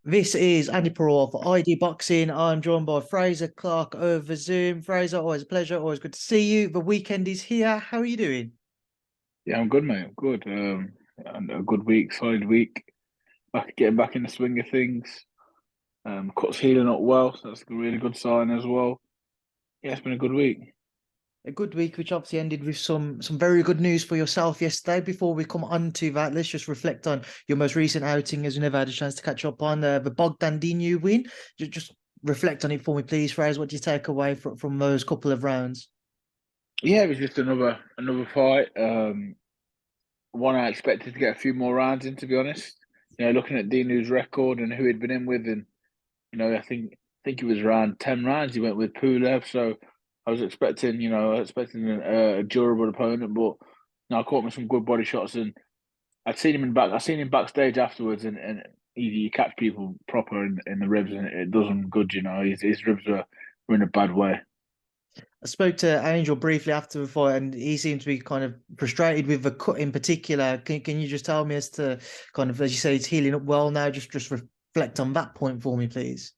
This is Andy Purewal for ID Boxing. I'm joined by Frazer Clarke over Zoom. Frazer, always a pleasure. Always good to see you. The weekend is here. How are you doing? Yeah, I'm good, mate. I'm good. And a good week, solid week. Getting back in the swing of things. Cut's healing up well, so that's a really good sign as well. Yeah, it's been a good week. A good week, which obviously ended with some very good news for yourself yesterday. Before we come on to that, let's just reflect on your most recent outing, as we never had a chance to catch up on the Bogdan Dinu win. Just reflect on it for me, please, Frazer. What do you take away from those couple of rounds? Yeah, it was just another fight. One I expected to get a few more rounds in, to be honest. Looking at Dinu's record and who he'd been in with, and I think it was around 10 rounds he went with Pulev. So I was expecting, a durable opponent, but I caught him with some good body shots, and I seen him backstage afterwards, and you catch people proper in the ribs, and it does him good. His ribs were in a bad way. I spoke to Angel briefly after the fight, and he seemed to be kind of frustrated with the cut in particular. Can you just tell me as to kind of, as you say, it's healing up well now? Just reflect on that point for me, please.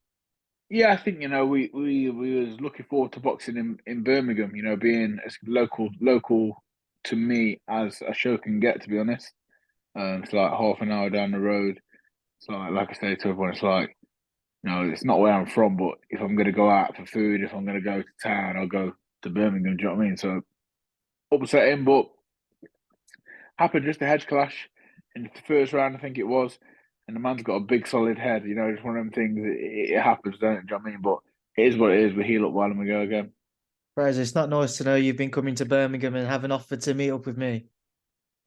Yeah, I think we was looking forward to boxing in Birmingham. Being as local to me as a show can get. To be honest, it's like half an hour down the road. So like I say to everyone, it's like it's not where I'm from, but if I'm gonna go out for food, if I'm gonna go to town, I'll go to Birmingham. Do you know what I mean? So upsetting, but happened just a hedge clash in the first round, I think it was. And the man's got a big solid head. It's one of them things. It happens, don't it? Do you know what I mean? But it is what it is. We heal up well and we go again. Fraser, it's not nice to know you've been coming to Birmingham and have an offer to meet up with me.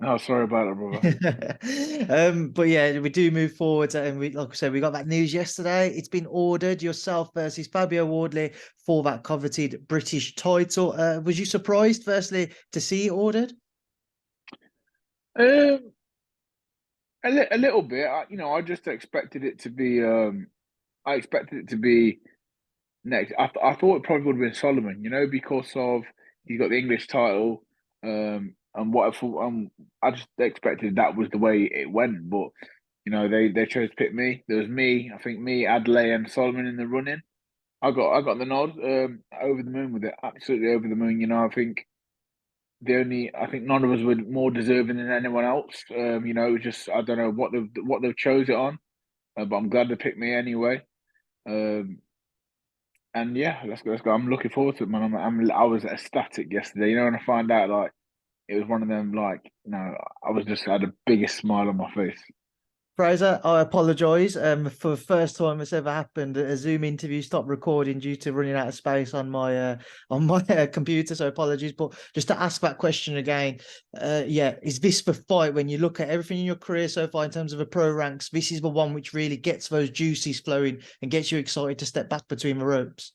Oh, sorry about that, brother. But yeah, we do move forward, and we, like I said, we got that news yesterday. It's been ordered, yourself versus Fabio Wardley for that coveted British title. Was you surprised, firstly, to see it ordered? Um, a little bit. I just expected it to be. I expected it to be next. I thought it probably would have been Solomon. Because of he's got the English title. And what I thought. I just expected that was the way it went, but they chose to pick me. There was me. I think me, Adeleye, and Solomon in the running. I got the nod. Over the moon with it. Absolutely over the moon. I think none of us were more deserving than anyone else. It was just I don't know what they've chose it on, but I'm glad they picked me anyway. Um, and yeah, let's go. I'm looking forward to it, man. I was ecstatic yesterday. When I find out like it was one of them, like I was just had the biggest smile on my face. Fraser, I apologise. For the first time it's ever happened, a Zoom interview stopped recording due to running out of space on my computer. So apologies. But just to ask that question again, yeah, is this the fight when you look at everything in your career so far in terms of the pro ranks? This is the one which really gets those juices flowing and gets you excited to step back between the ropes.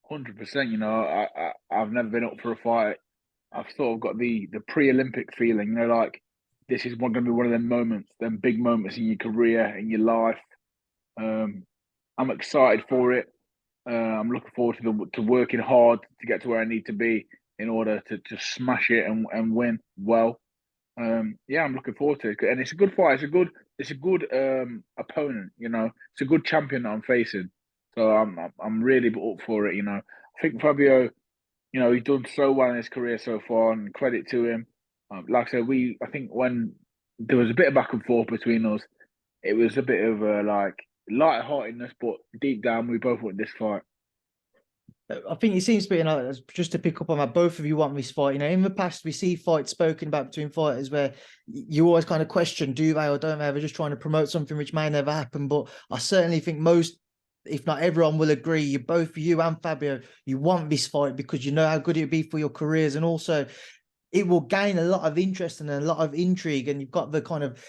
100%. I've never been up for a fight. I've sort of got the pre-Olympic feeling. Like this is going to be one of them moments, them big moments in your career, in your life. Um, I'm excited for it. I'm looking forward to working hard to get to where I need to be in order to smash it and win well. Yeah, I'm looking forward to it, and it's a good fight. It's a good opponent. It's a good champion that I'm facing. So I'm really up for it. I think Fabio, he's done so well in his career so far, and credit to him. Like I said, I think when there was a bit of back and forth between us, it was a bit of like light-heartedness, but deep down, we both want this fight. I think it seems to be, just to pick up on that, both of you want this fight. In the past, we see fights spoken about between fighters where you always kind of question, do they or don't they? They're just trying to promote something which may never happen. But I certainly think most, if not everyone, will agree. You and Fabio, you want this fight because you know how good it'd be for your careers, and also it will gain a lot of interest and a lot of intrigue. And you've got the kind of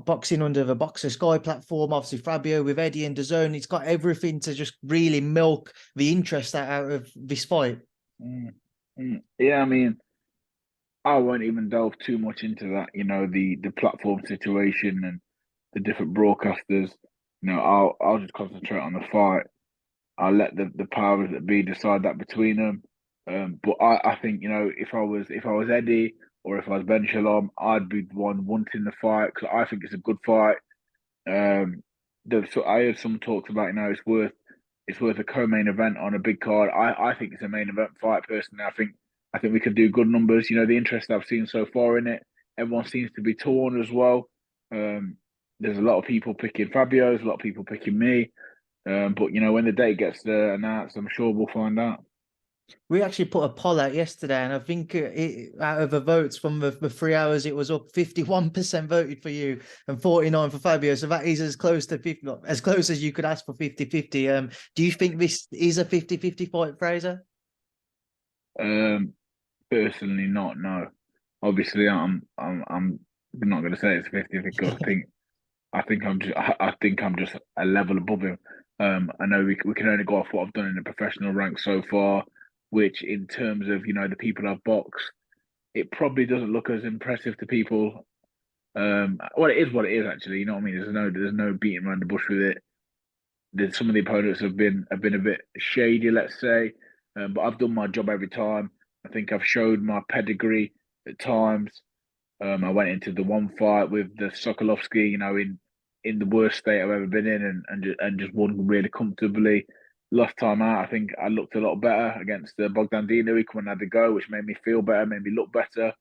boxing under the Boxer Sky platform, obviously Fabio with Eddie and DAZN. It's got everything to just really milk the interest out of this fight. Mm, Yeah, I mean, I won't even delve too much into that. The platform situation and the different broadcasters. I'll just concentrate on the fight. I'll let the powers that be decide that between them. But I think if I was Eddie or if I was Ben Shalom, I'd be the one wanting the fight because I think it's a good fight. Um, So I heard some talks about, it's worth a co-main event on a big card. I think it's a main event fight personally. I think we could do good numbers. The interest I've seen so far in it, everyone seems to be torn as well. There's a lot of people picking Fabio, there's a lot of people picking me. But when the date gets announced, I'm sure we'll find out. We actually put a poll out yesterday, and I think out of the votes from the 3 hours, it was up 51% voted for you and 49 for Fabio. So that is as close to 50, as close as you could ask for 50-50. Do you think this is a 50-50 fight, Frazer? Personally, not no. Obviously, I'm not going to say it's 50 because I think I'm just a level above him. I know we can only go off what I've done in the professional ranks so far, which in terms of the people I've boxed, it probably doesn't look as impressive to people. Well, it is what it is actually. You know what I mean? There's no beating around the bush with it. Some of the opponents have been a bit shady, let's say, but I've done my job every time. I think I've showed my pedigree at times. I went into the one fight with the Sokolovsky, in the worst state I've ever been in, and just won really comfortably. Last time out, I think I looked a lot better against Bogdan Dinu. He come and had the go, which made me feel better, made me look better,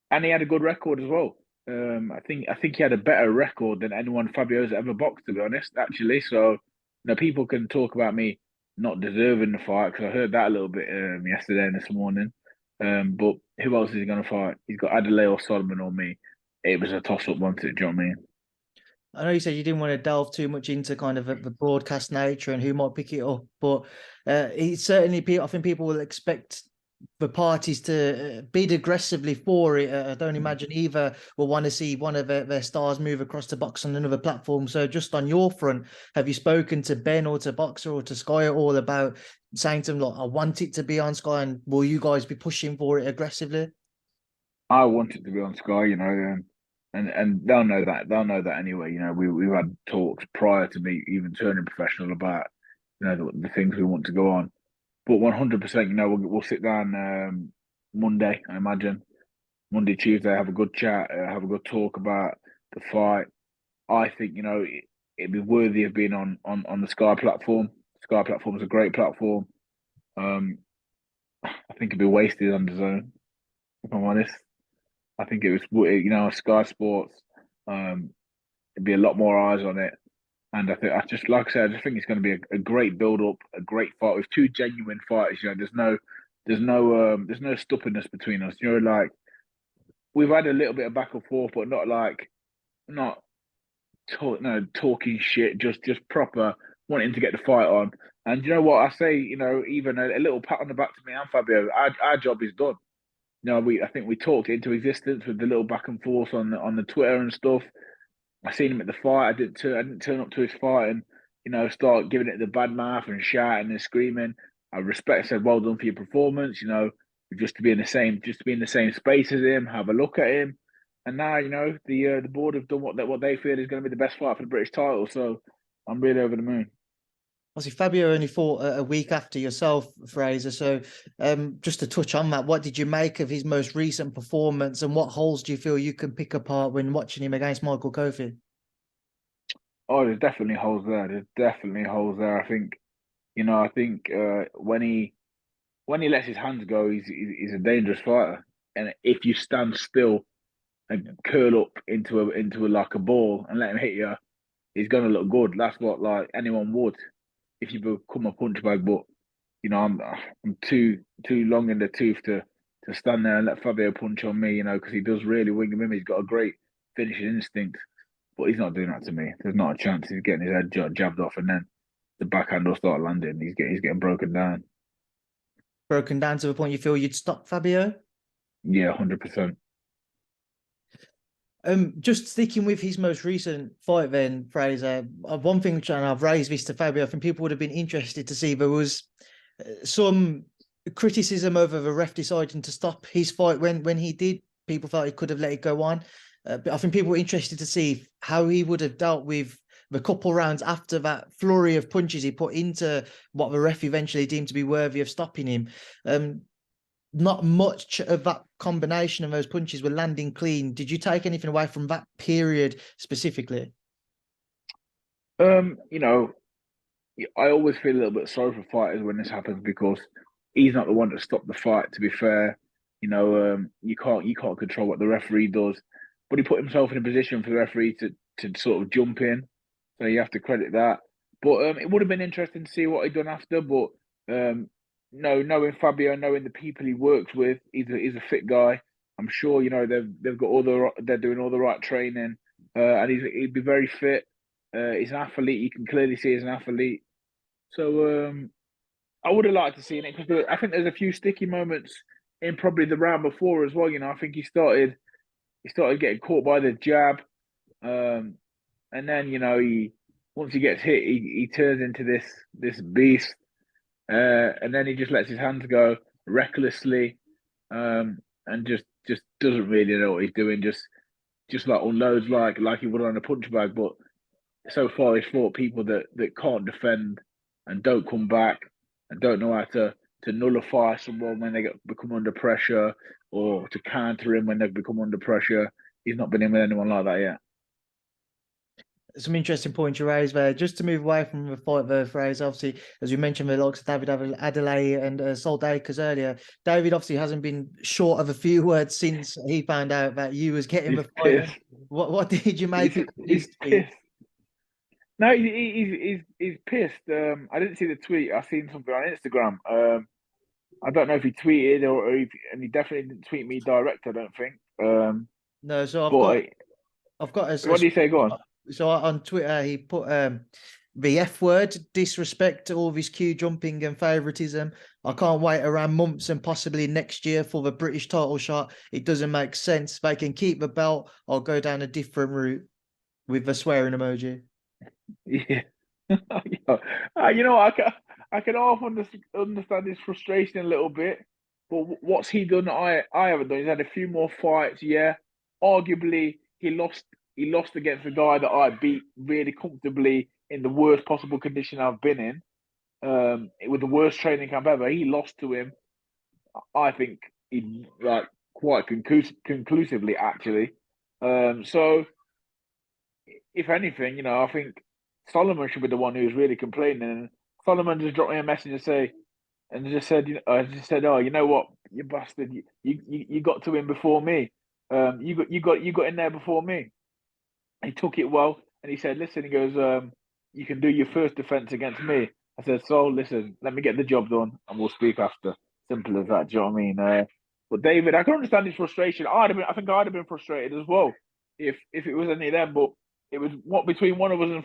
and he had a good record as well. I think he had a better record than anyone Fabio's ever boxed, to be honest. Actually, so people can talk about me not deserving the fight because I heard that a little bit yesterday and this morning. But who else is he going to fight? He's got Adeleye or Solomon or me. It was a toss-up, wasn't it? Do you know what I mean? I know you said you didn't want to delve too much into kind of the broadcast nature and who might pick it up, but it's certainly, I think people will expect the parties to bid aggressively for it. I don't imagine either will want to see one of their stars move across the box on another platform. So just on your front, have you spoken to Ben or to Boxer or to Sky at all about saying to them, like, I want it to be on Sky, and will you guys be pushing for it aggressively? I want it to be on Sky, and they'll know that. They'll know that anyway. We've had talks prior to me even turning professional about the things we want to go on. But 100%, we'll sit down Monday, I imagine. Monday, Tuesday, have a good chat, have a good talk about the fight. I think, it'd be worthy of being on the Sky platform. Sky platform is a great platform. Um, I think it'd be wasted on the zone, if I'm honest. I think it was, Sky Sports. It'd be a lot more eyes on it. And like I said, I just think it's going to be a great build up, a great fight with two genuine fighters. There's no stubbornness between us. Like we've had a little bit of back and forth, but not like not talking shit. Just proper wanting to get the fight on. And you know what I say? Even a little pat on the back to me and Fabio. Our job is done. I think we talked into existence with the little back and forth on the Twitter and stuff. I seen him at the fight. I didn't turn up to his fight and start giving it the bad mouth and shouting and screaming. I respect. Said, well done for your performance. Just to be in the same space as him, have a look at him, and now the board have done what they feel is going to be the best fight for the British title. So I'm really over the moon. Obviously, Fabio only fought a week after yourself, Frazer. So, just to touch on that, what did you make of his most recent performance, and what holes do you feel you can pick apart when watching him against Michael Coffie? Oh, there's definitely holes there. There's definitely holes there. I think when he lets his hands go, he's a dangerous fighter. And if you stand still and curl up into like a ball and let him hit you, he's gonna look good. That's what like anyone would if you become a punch bag. But I'm too long in the tooth to stand there and let Fabio punch on me. Because he does really wing him in. He's got a great finishing instinct, but he's not doing that to me. There's not a chance. He's getting his head jabbed off, and then the backhand will start landing. He's getting broken down. Broken down to the point you feel you'd stop Fabio? Yeah, 100%. Just sticking with his most recent fight, then, Frazer. One thing, and I've raised this to Fabio, I think people would have been interested to see there was some criticism over the ref deciding to stop his fight when he did. People felt he could have let it go on. But I think people were interested to see how he would have dealt with the couple rounds after that flurry of punches he put into what the ref eventually deemed to be worthy of stopping him. Not much of that combination of those punches were landing clean. Did you take anything away from that period specifically? You know, I always feel a little bit sorry for fighters when this happens because he's not the one to stop the fight. To be fair, you can't control what the referee does, but he put himself in a position for the referee to sort of jump in. So you have to credit that. But it would have been interesting to see what he'd done after. But no, knowing Fabio, knowing the people he works with, he's a fit guy. I'm sure they've got they're doing all the right training, and he'd be very fit. He's an athlete. You can clearly see he's an athlete. So I would have liked to see it because I think there's a few sticky moments in probably the round before as well. I think he started getting caught by the jab, and then he once he gets hit, he turns into this beast, and then he just lets his hands go recklessly, and just doesn't really know what he's doing. Just like unloads like he would on a punch bag, but so far he's fought people that can't defend and don't come back and don't know how to nullify someone when they become under pressure or to counter him when they become under pressure. He's not been in with anyone like that yet. Some interesting points you raised there. Just to move away from the fight there, Fraser, obviously, as you mentioned, the likes of David Adeleye and Sol Dacres earlier, David obviously hasn't been short of a few words since he found out that you was getting the fight. What did you make of his tweet? Pissed. No, he's pissed. I didn't see the tweet. I seen something on Instagram. I don't know if he tweeted and he definitely didn't tweet me direct. I don't think. No, so I've got a. What do you say? Go on. So on Twitter, he put the F word, disrespect, all of his cue jumping and favoritism. I can't wait around months and possibly next year for the British title shot. It doesn't make sense. They can keep the belt or go down a different route with the swearing emoji. Yeah. I can half understand his frustration a little bit, but what's he done? I haven't done. He's had a few more fights. Yeah, arguably he lost against a guy that I beat really comfortably in the worst possible condition I've been in, with the worst training camp ever. He lost to him. I think he quite conclusively actually. So if anything, I think Solomon should be the one who's really complaining. And Solomon just dropped me a message and just said, oh, you know what, you bastard, you got to him before me. You got in there before me. He took it well, and he said, listen, he goes, you can do your first defense against me. I said, so listen, let me get the job done, and we'll speak after. Simple as that. Do you know what I mean? But David, I can understand his frustration. I think I'd have been frustrated as well if it was any of them, but. It was between one of us and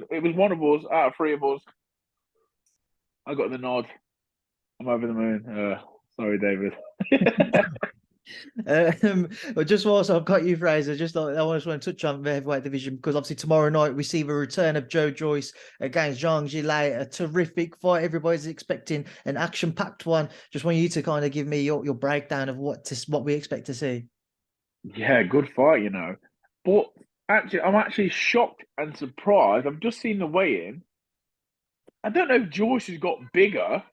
it was one of us out of three of us. I got the nod. I'm over the moon. Sorry, David. But just whilst I've got you, Fraser, I just want to touch on the heavyweight division because obviously tomorrow night we see the return of Joe Joyce against Zhang. A terrific fight. Everybody's expecting an action-packed one. Just want you to kind of give me your breakdown of what we expect to see. Yeah, good fight, But actually, I'm actually shocked and surprised. I've just seen the weigh-in. I don't know if Joyce has got bigger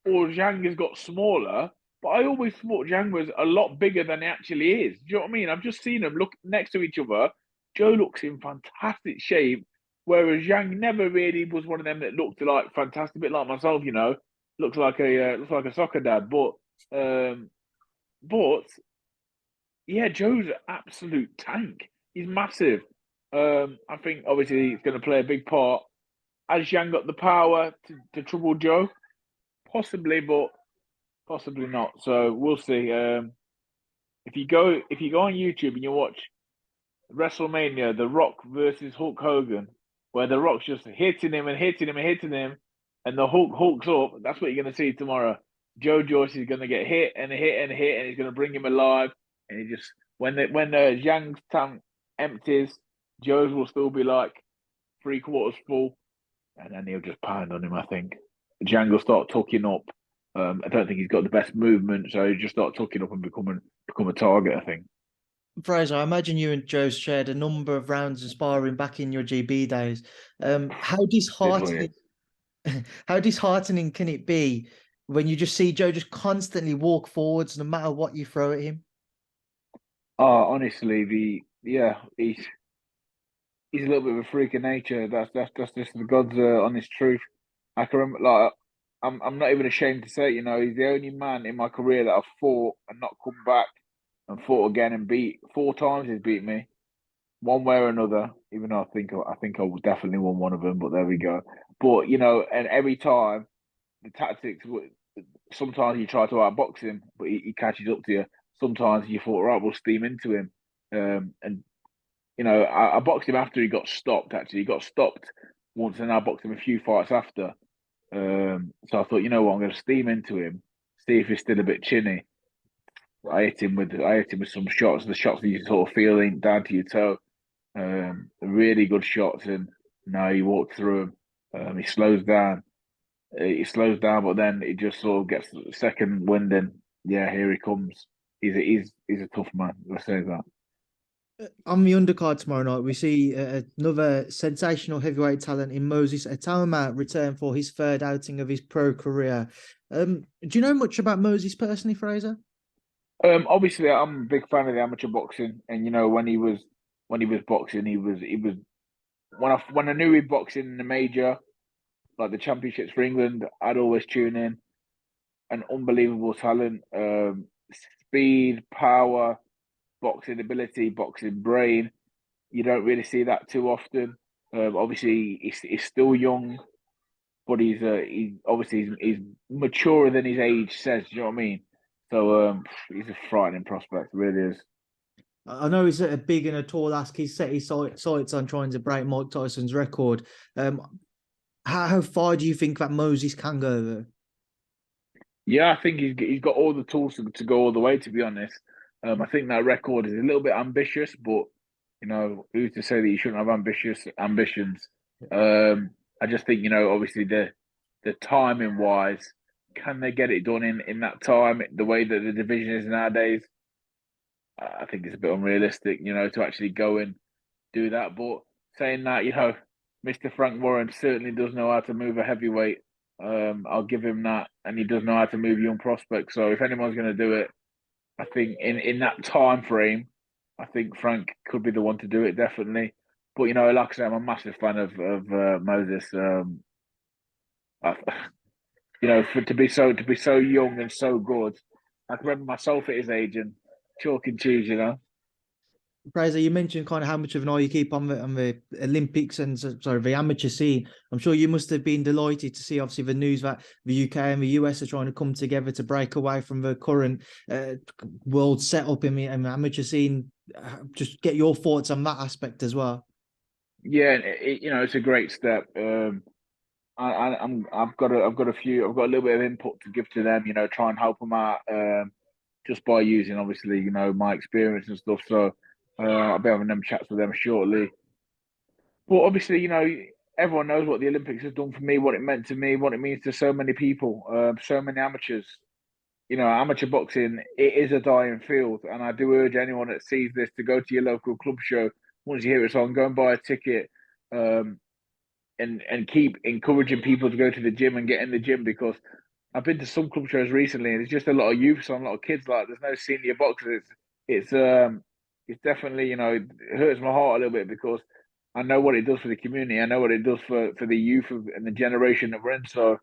or Zhang has got smaller, but I always thought Zhang was a lot bigger than he actually is. Do you know what I mean? I've just seen them look next to each other. Joe looks in fantastic shape, whereas Zhang never really was one of them that looked like fantastic, a bit like myself, looks like a soccer dad. But yeah, Joe's an absolute tank. He's massive. I think obviously he's going to play a big part. Has Zhang got the power to trouble Joe? Possibly, but possibly not. So we'll see. If you go on YouTube and you watch WrestleMania, The Rock versus Hulk Hogan, where The Rock's just hitting him and hitting him and hitting him, and the Hulk's up, that's what you're going to see tomorrow. Joe Joyce is going to get hit and hit and hit, and he's going to bring him alive. And he just when Zhang's tank empties, Joe's will still be like 3/4 full, and then he'll just pound on him. I think Zhang will start tucking up. I don't think he's got the best movement, so he'll just start tucking up and become a target. I think. Fraser, I imagine you and Joe shared a number of rounds of sparring back in your GB days. How disheartening can it be when you just see Joe just constantly walk forwards no matter what you throw at him? Honestly, he's a little bit of a freak of nature. That's just the God's honest truth. I can remember, like, I'm not even ashamed to say, he's the only man in my career that I've fought and not come back and fought again and beat 4 times. He's beat me one way or another. Even though I think I will definitely won one of them, but there we go. But and every time the tactics, sometimes you try to outbox him, but he catches up to you. Sometimes you thought, right, we'll steam into him, and I boxed him after he got stopped. Actually, he got stopped once, and I boxed him a few fights after. So I thought, you know what, I'm going to steam into him, see if he's still a bit chinny. I hit him with some shots. The shots that you sort of feel down to your toe. Really good shots, and now he walked through him. He slows down. But then it just sort of gets second wind, and yeah, here he comes. He's a tough man. Let's say that. On the undercard tomorrow night, we see another sensational heavyweight talent in Moses Itauma return for his third outing of his pro career. Do you know much about Moses personally, Frazer? Obviously, I'm a big fan of the amateur boxing, and when he was boxing, he was when I knew he boxing in the major, like the championships for England, I'd always tune in. An unbelievable talent, speed, power, boxing ability, boxing brain. You don't really see that too often. Obviously, he's still young, but he's obviously he's maturer than his age says. You know what I mean? So he's a frightening prospect, really is. I know he's a big and a tall ask. He's set his sights on trying to break Mike Tyson's record. How far do you think that Moses can go, though? Yeah, I think he's got all the tools to go all the way. To be honest, I think that record is a little bit ambitious, but who's to say that you shouldn't have ambitious ambitions? I just think obviously the timing wise, can they get it done in that time? The way that the division is nowadays, I think it's a bit unrealistic. To actually go and do that. But saying that, Mr. Frank Warren certainly does know how to move a heavyweight. I'll give him that, and he does know how to move young prospects. So if anyone's going to do it, I think in that time frame, I think Frank could be the one to do it definitely. But like I said, I'm a massive fan of Moses. I, for to be so young and so good, I can remember myself at his age and chalk and cheese. Frazer, you mentioned kind of how much of an eye you keep on the Olympics and sorry, the amateur scene. I'm sure you must have been delighted to see, obviously, the news that the UK and the US are trying to come together to break away from the current world setup in the amateur scene. Just get your thoughts on that aspect as well. Yeah, it's a great step. I've got a little bit of input to give to them. Try and help them out. Just by using obviously my experience and stuff. So I'll be having them chats with them shortly. But obviously everyone knows what the Olympics has done for me, what it meant to me, what it means to so many people, so many amateurs. Amateur boxing, it is a dying field, and I do urge anyone that sees this to go to your local club show. Once you hear it's on, go and buy a ticket, and keep encouraging people to go to the gym and get in the gym, because I've been to some club shows recently, and it's just a lot of youths on, a lot of kids. Like, there's no senior boxers. It's definitely it hurts my heart a little bit, because I know what it does for the community. I know what it does for the youth and the generation that we're in. So,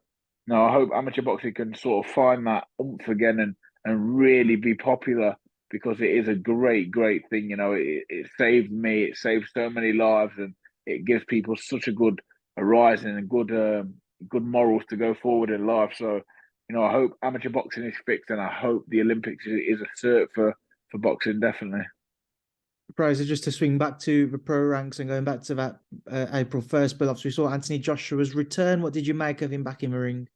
no, I hope amateur boxing can sort of find that oomph again and really be popular, because it is a great, great thing. It saved me. It saved so many lives, and it gives people such a good horizon and good morals to go forward in life. So, I hope amateur boxing is fixed, and I hope the Olympics is a cert for boxing, definitely. Frazer, just to swing back to the pro ranks and going back to that April 1st, but obviously we saw Anthony Joshua's return. What did you make of him back in the ring?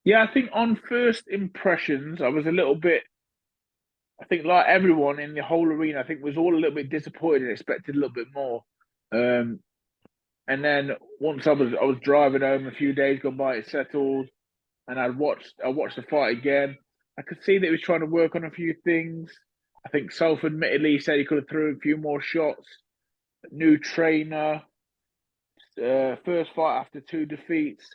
Yeah, I think on first impressions, I was a little bit. I think, like everyone in the whole arena, I think was all a little bit disappointed and expected a little bit more. And then once I was driving home, a few days gone by, it settled, and I watched the fight again. I could see that he was trying to work on a few things. I think self-admittedly he said he could have thrown a few more shots. New trainer, first fight after 2 defeats.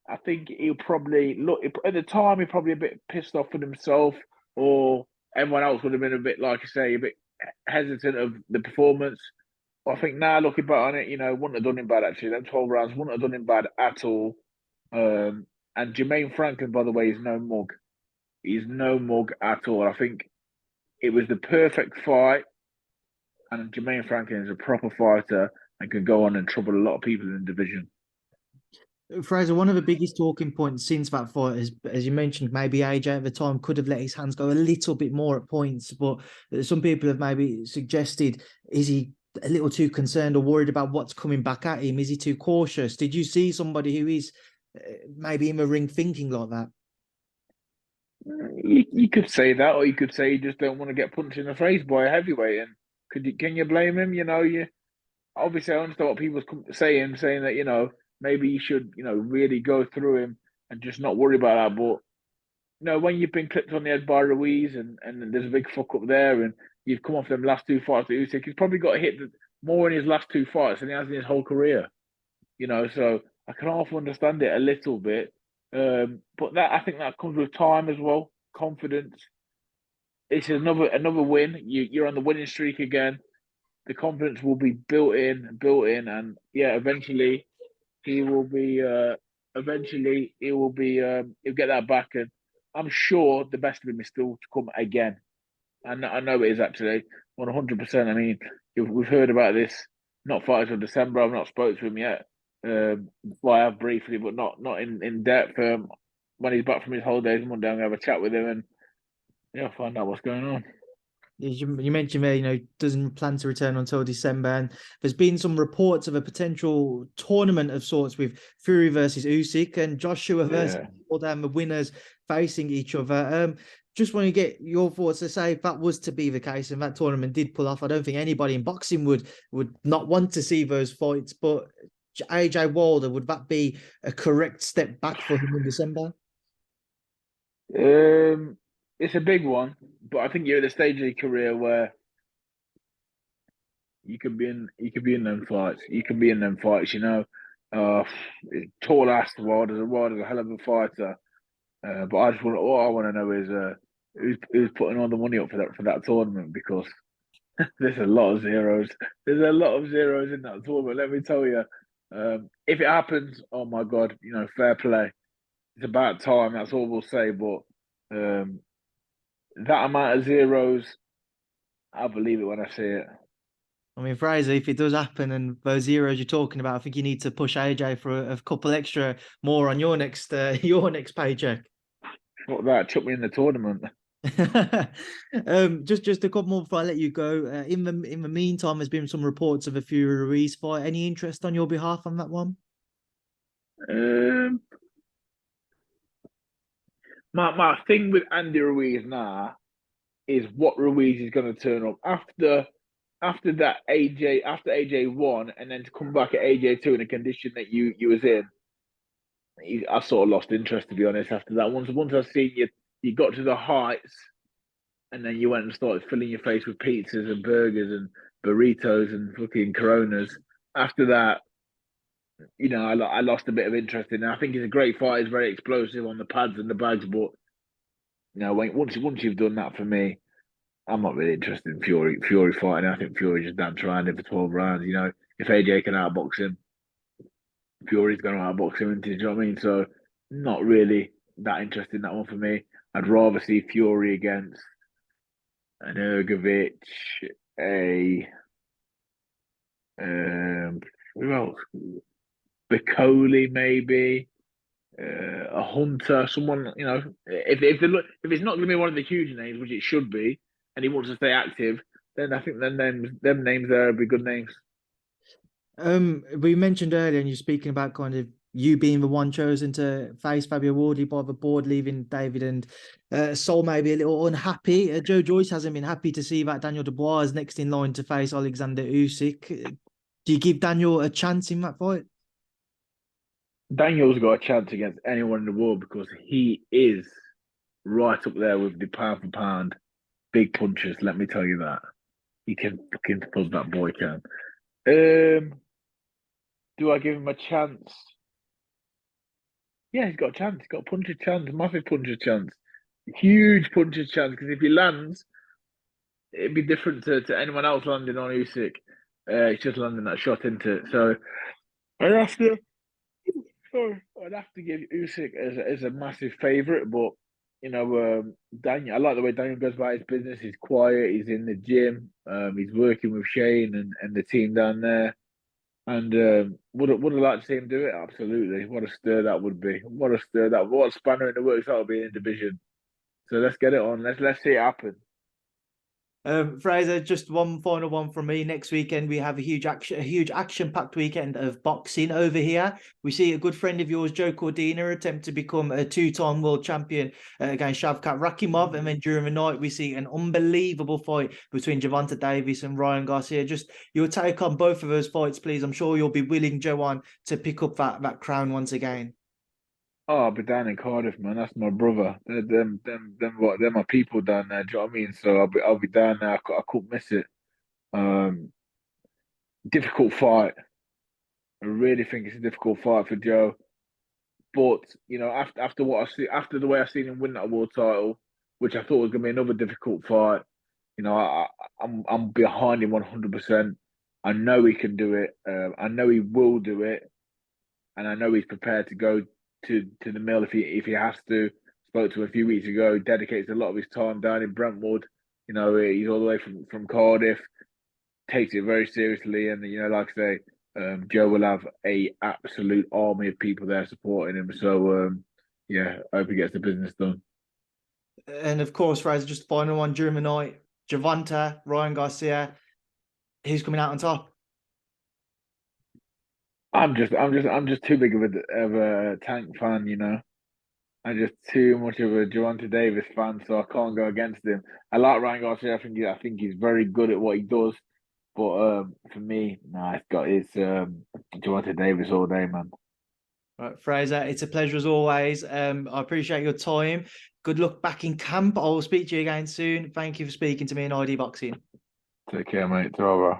I think he'll probably look at the time. He probably a bit pissed off with himself, or everyone else would have been a bit, like I say, a bit hesitant of the performance. I think now looking back on it, wouldn't have done him bad actually. Them 12 rounds wouldn't have done him bad at all. And Jermaine Franklin, by the way, is no mug. He's no mug at all. I think it was the perfect fight, and Jermaine Franklin is a proper fighter and can go on and trouble a lot of people in the division. Frazer, one of the biggest talking points since that fight is, as you mentioned, maybe AJ at the time could have let his hands go a little bit more at points, but some people have maybe suggested, is he a little too concerned or worried about what's coming back at him? Is he too cautious? Did you see somebody who is maybe in the ring thinking like that? You could say that, or you could say you just don't want to get punched in the face by a heavyweight. And can you blame him? You obviously I understand what people's saying that maybe you should really go through him and just not worry about that. But when you've been clipped on the head by Ruiz and there's a big fuck up there, and you've come off them last two fights with Usyk, he's probably got hit more in his last two fights than he has in his whole career. So I can half understand it a little bit. But I think that comes with time as well, confidence. It's another win. You're on the winning streak again. The confidence will be built in, and yeah, eventually he will be. He'll get that back, and I'm sure the best of him is still to come again. And I know it is actually 100%. I mean, we've heard about this. Not fight until December. I've not spoken to him yet. Well, I have briefly, but not in depth. When he's back from his holidays Monday, I'm gonna have a chat with him and find out what's going on. You mentioned there, doesn't plan to return until December, and there's been some reports of a potential tournament of sorts with Fury versus Usyk and Joshua versus Bogdan, the winners facing each other. Just want to get your thoughts to say if that was to be the case and that tournament did pull off. I don't think anybody in boxing would not want to see those fights, but AJ Wilder, would that be a correct step back for him in December? It's a big one, but I think you're at the stage of your career where you could be in them fights. You can be in them fights, tall ass Wilder's a hell of a fighter. But all I want to know is who's putting all the money up for that tournament, because there's a lot of zeros. There's a lot of zeros in that tournament. Let me tell you, if it happens, oh my God, fair play. It's about time. That's all we'll say. But that amount of zeros, I believe it when I see it. I mean, Frazer, if it does happen and those zeros you're talking about, I think you need to push AJ for a couple extra more on your next paycheck. What that? Chuck me in the tournament. Just a couple more before I let you go. In the meantime, there's been some reports of a Fury Ruiz fight. Any interest on your behalf on that one? My thing with Andi Ruiz now is what Ruiz is going to turn up after that AJ won, and then to come back at AJ2 in a condition that you was in. I sort of lost interest, to be honest, after that. Once I seen you got to the heights, and then you went and started filling your face with pizzas and burgers and burritos and fucking Coronas. After that, I lost a bit of interest in it. I think he's a great fighter. He's very explosive on the pads and the bags, but once you've done that, for me, I'm not really interested in Fury fighting. I think Fury just dance around him for 12 rounds. If AJ can outbox him, Fury's going to outbox him. Do you know what I mean? So, not really that interested in that one for me. I'd rather see Fury against an Ergovic, who else? Bicoli, maybe. A Hunter, someone, if it's not going to be one of the huge names, which it should be, and he wants to stay active, then I think them names there would be good names. We mentioned earlier, and you're speaking about kind of you being the one chosen to face Fabio Wardley by the board, leaving David and Sol maybe a little unhappy. Joe Joyce hasn't been happy to see that Daniel Dubois is next in line to face Alexander Usyk. Do you give Daniel a chance in that fight? Daniel's got a chance against anyone in the world because he is right up there with the pound for pound big punchers. Let me tell you that. He can fucking pull, that boy can. Do I give him a chance? Yeah, he's got a chance. He's got a puncher chance, massive puncher chance, huge puncher chance. Because if he lands, it'd be different to anyone else landing on Usyk. It's just landing that shot into it. So I'd have to, sorry, I'd have to give Usyk as a massive favourite, but Daniel, I like the way Daniel goes about his business. He's quiet. He's in the gym. He's working with Shane and the team down there. And would I like to see him do it? Absolutely. What a stir that would be. What a stir that. What a spanner in the works that would be in the division. So let's get it on. Let's see it happen. Frazer, just one final one from me. Next weekend we have a huge action-packed weekend of boxing over here. We see a good friend of yours, Joe Cordina, attempt to become a two-time world champion against Shavkat Rakhimov, and then during the night we see an unbelievable fight between Gervonta Davis and Ryan Garcia. Just your take on both of those fights, please. I'm sure you'll be willing, Joanne, to pick up that crown once again. Oh, I'll be down in Cardiff, man. That's my brother. They're my people down there. Do you know what I mean? So I'll be down there. I couldn't miss it. Difficult fight. I really think it's a difficult fight for Joe. But after what I see, after the way I've seen him win that world title, which I thought was going to be another difficult fight, I'm behind him 100%. I know he can do it. I know he will do it, and I know he's prepared to go to the mill if he has to. Spoke to him a few weeks ago. Dedicates a lot of his time down in Brentwood. He's all the way from Cardiff. Takes it very seriously, and like I say, Joe will have a absolute army of people there supporting him. So I hope he gets the business done. And of course, Frazer, just final one during the night. Gervonta, Ryan Garcia, who's coming out on top? I'm just too big of a Tank fan. I'm just too much of a Gervonta Davis fan, so I can't go against him. I like Ryan Garcia. I think he's very good at what he does. But for me, it's Gervonta Davis all day, man. Right, Frazer, it's a pleasure as always. I appreciate your time. Good luck back in camp. I'll speak to you again soon. Thank you for speaking to me in ID Boxing. Take care, mate. Ta-ra.